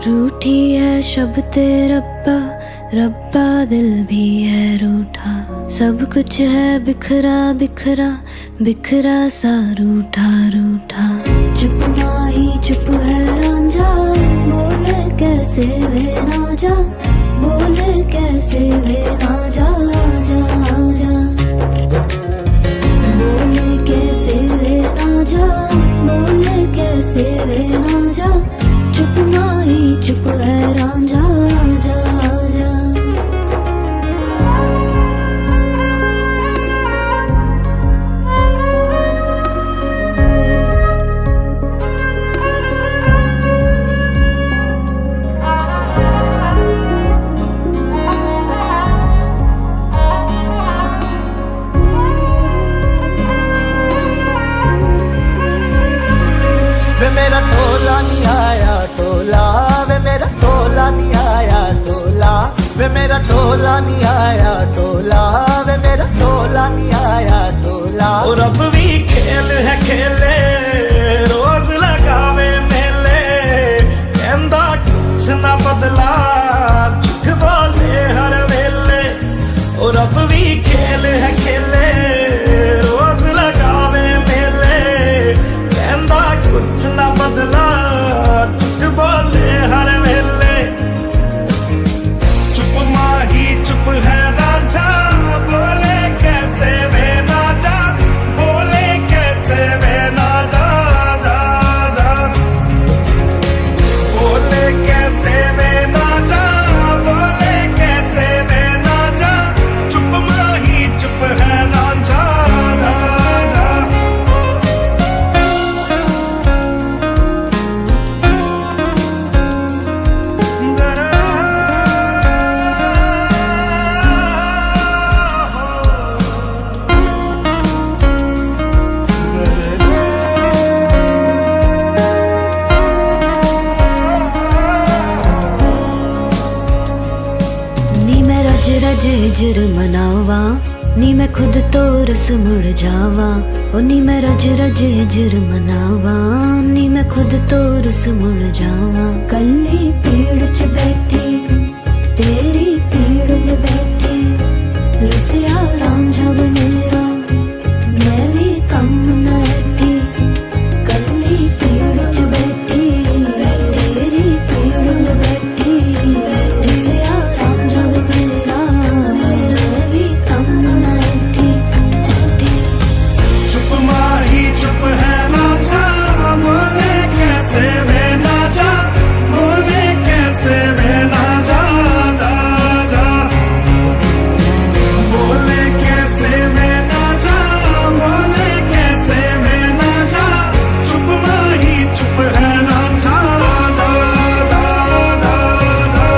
रूठी है शब्दे रब्बा, रब्बा दिल भी है रूठा। सब कुछ है बिखरा बिखरा, बिखरा सा रूठा रूठा। चुप माही चुप है रांझा, बोले कैसे वे ना जा, बोले कैसे वे ना जा जा जा। बोले कैसे वे ना जा, बोले कैसे वे ना जा। चुप माही चुप है रांझा जा जा। वे मेरा टोला नहीं आया टोला, वे मेरा टोला नहीं आया टोला। वे मेरा टोला नहीं आया टोला, वे मेरा टोला नहीं आया टोला। और अब भी खेल है खेले, रोज लगावे मेले। कहंदा कुछ ना बदला, झूठ बोले हर वेले। और अब भी खेल है खेले, रोज लगावे मेले। कहंदा कुछ ना बदला, झूठ बोले हर वेले। चुप माही चुप है रांझा, बोले कैसे वे ना जा, बोले कैसे वे ना जा जा जा। बोले कैसे वे ना जा, बोले कैसे वे ना जा। चुप माही चुप है रांझा जा जा। नी मैं रज रज हिजर मनावा, नी मैं खुद तो रस मुड़ जावा। ओ नी मैं रज रज हिजर मनावा, नी मैं खुद तो रस मुड़ जावा। कल्ली पेड़ च बैठी तेरी पीड़ में बैठी, रुसिया रांझा बनेरा मैं भी कम न ऐठी। कल्ली पेड़ च बैठी तेरी पीड़ में बैठी, रुसिया रांझा बनेरा मैं भी कम न ऐठी ऐठी। चुप माही चुप है रांझा, बोले कैसे वे ना जा, बोले कैसे वे ना जा जा जा। बोले कैसे वे ना जा, बोले कैसे वे ना जा। चुप माही चुप है रांझा जा जा जा जा।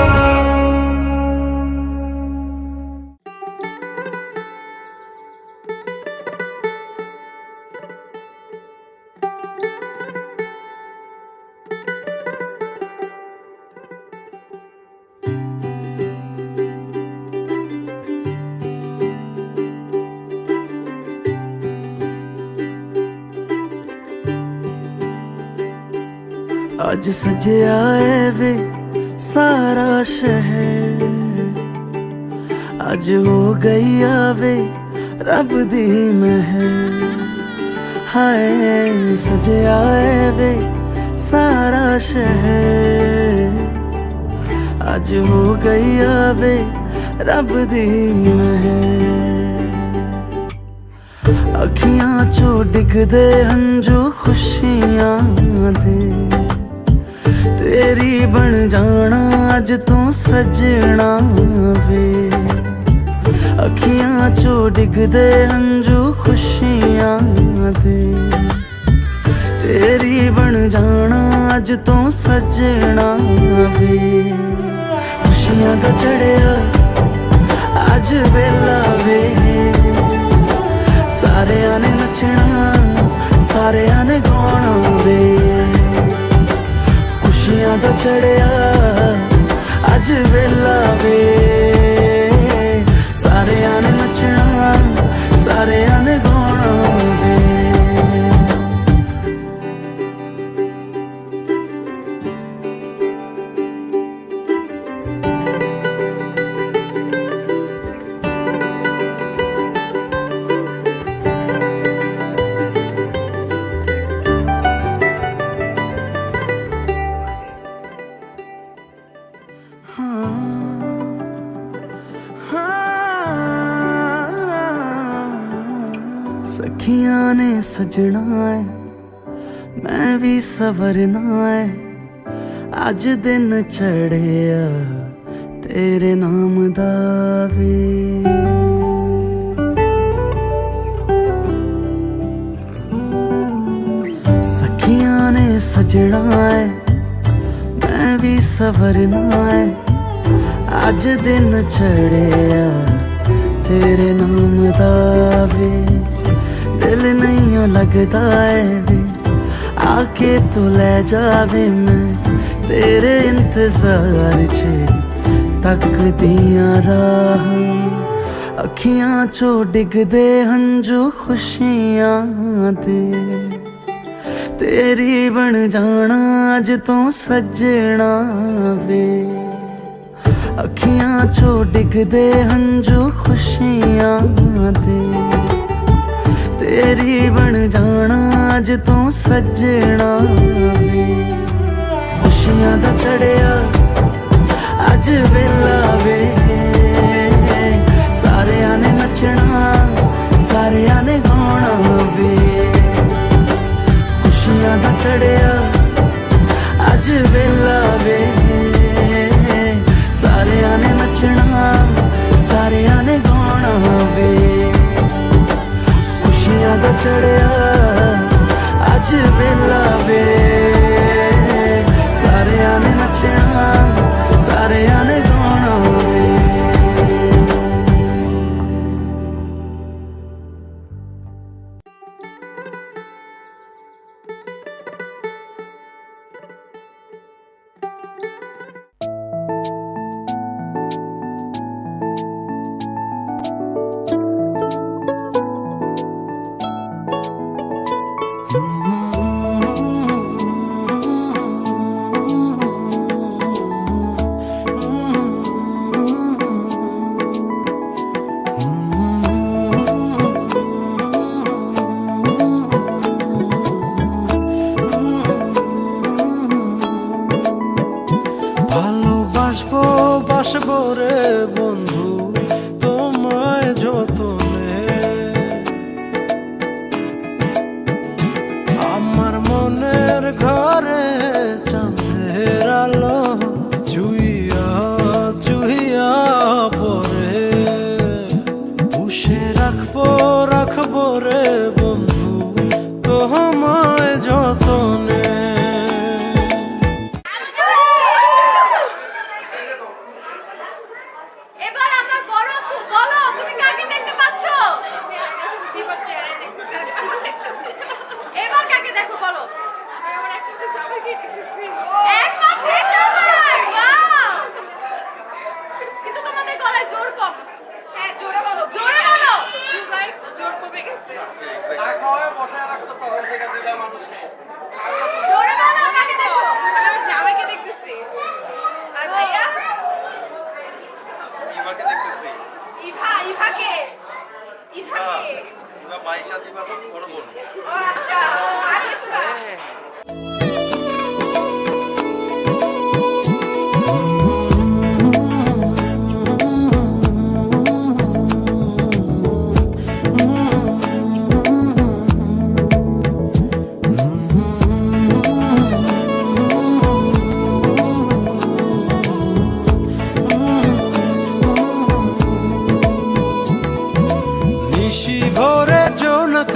आज सजया है वे सारा शहर, आज हो गई आवे रब दी महर। हाय सजया है वे सारा शहर, आज हो गई आवे रब दी महर। अखियां चो डिगदे हंजू खुशियां दे, तेरी बन जाना अज तू सजना वे। अखियां चो डिगदे हंजू खुशियां दे, तेरी बन जाना अज तू सजना वे। खुशियां दा चढ़िया अज वेला वे, सारेयां ने नचना सारेयां ने गाना वे। खुशियां दा चढ़िया अज वेला वे, सारेयां ने नचना सारेयां ने गाना वे। ने सजना है मैं भी सवरना है अज दिन चढ़िया तेरे नाम दा वे सखियां ने सजना है मैं भी सवरना है अज दिन चढ़िया तेरे नाम दा वे दिल नहीं लगता है वे आके तू ले जावे मैं तेरे इंतजार च तक दिया राह अखियां चो डिगदे हंजू खुशियां दे तेरी बन जाना अज तो सजना वे अखियां चो डिगदे हंजू खुशियां दे तेरी बन जाना अज तो सजना वे खुशियां दा चढ़िया अज वेला वे सारियां ने नचना सारियां ने गाना वे खुशियां दा चढ़िया अज वेला वे सारियां ने नचना सारियां ने गाना वे खुशियां दा चढ़िया अज वेला वे सारियां ने नचना सारियां ने गाना वे বাসবো রে বন্ধু তোমায় যতনে আমার মনের ঘরে চাঁদের আলো জুইয়া জুইয়া পরে পুষে রাখবো রে বন্ধু তোমায় যতনে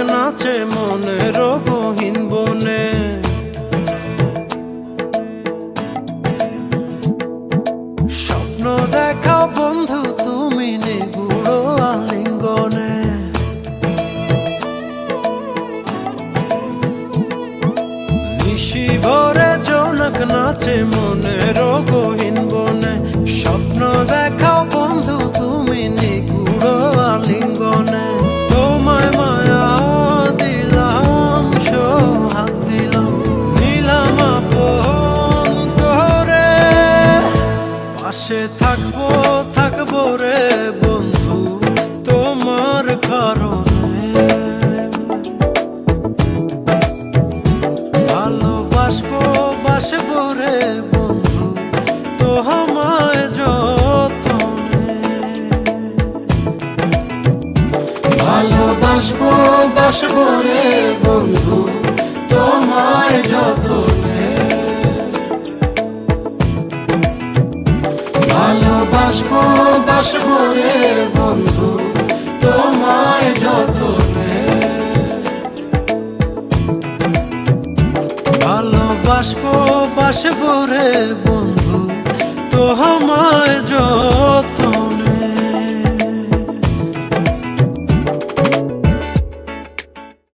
নাচে মনের গহীন বনে স্বপ্ন দেখাও বন্ধু তুমি নিগুড় আলিঙ্গনে নিশি ভরে জোনাক নাচে মনের গহীন বনে স্বপ্ন দেখাও বন্ধু তুমি নিগুড় আলিঙ্গনে তোমায় মায়া থাকবো রে বন্ধু তোমার কারণে ভালোবাসবো রে বন্ধু তোমায় যতনে ভালোবাসবো রে বন্ধু তোমায় যতনে, ভালোবাসবো বাসবো রে বন্ধু তোমায় যতনে, ভালোবাসবো বাসবো রে বন্ধু তোমায় যতনে।